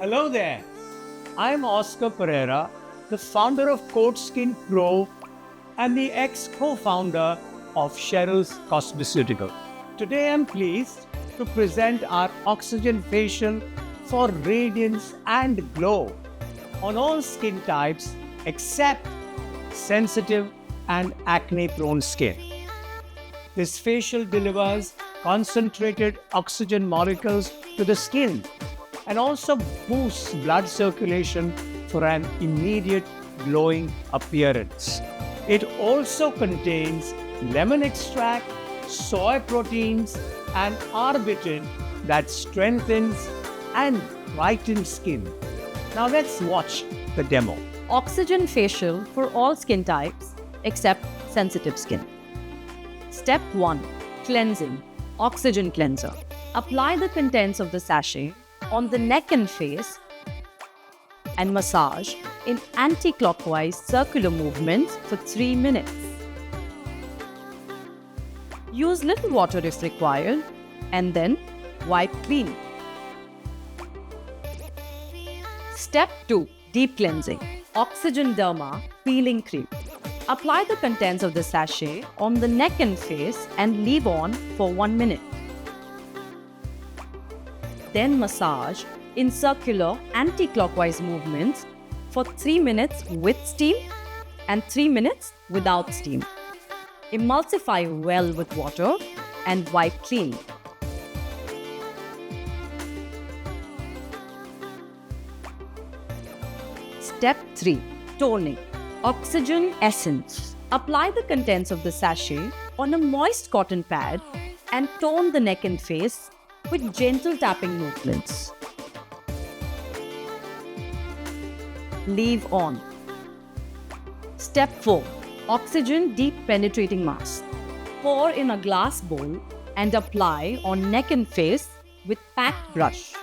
Hello there. I'm Oscar Pereira, the founder of Coat Skin Pro and the ex-co-founder of Cheryl's Cosmeceutical. Today I'm pleased to present our Oxygen Facial for radiance and glow on all skin types except sensitive and acne-prone skin. This facial delivers concentrated oxygen molecules to the skin and also boosts blood circulation for an immediate glowing appearance. It also contains lemon extract, soy proteins, and arbutin that strengthens and brightens skin. Now let's watch the demo. Oxygen facial for all skin types except sensitive skin. Step 1. Cleansing. Oxygen cleanser. Apply the contents of the sachet on the neck and face and massage in anti-clockwise circular movements for 3 minutes. Use little water if required and then wipe clean. Step 2. Deep cleansing. Oxygen Derma peeling cream. Apply the contents of the sachet on the neck and face and leave on for 1 minute. Then massage in circular anti-clockwise movements for 3 minutes with steam and 3 minutes without steam. Emulsify well with water and wipe clean. Step 3. Toning. Oxygen Essence. Apply the contents of the sachet on a moist cotton pad and tone the neck and face with gentle tapping movements. Leave on. Step 4. Oxygen Deep Penetrating Mask. Pour in a glass bowl and apply on neck and face with packed brush.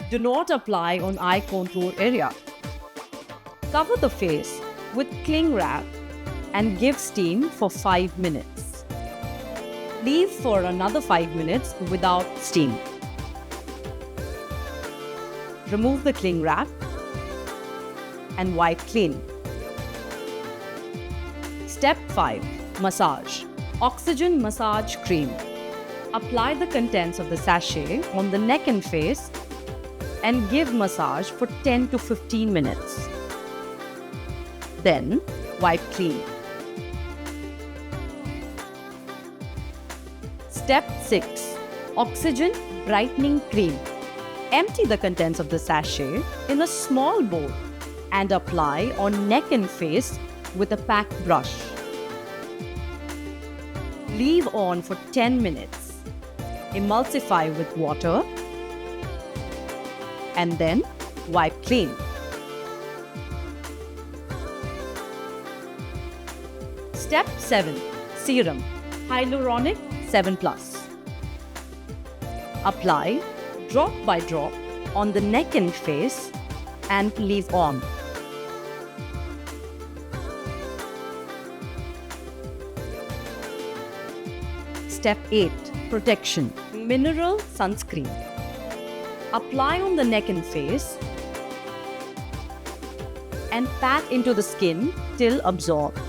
Do not apply on eye contour area. Cover the face with cling wrap and give steam for 5 minutes. Leave for another 5 minutes without steam. Remove the cling wrap and wipe clean. Step 5. Massage. Oxygen Massage Cream. Apply the contents of the sachet on the neck and face and give massage for 10 to 15 minutes. Then wipe clean. Step 6. Oxygen Brightening Cream. Empty the contents of the sachet in a small bowl and apply on neck and face with a packed brush. Leave on for 10 minutes. Emulsify with water and then wipe clean. Step 7. Serum. Hyaluronic 7+. Apply drop by drop on the neck and face and leave on. Step 8. Protection. Mineral sunscreen. Apply on the neck and face and pat into the skin till absorbed.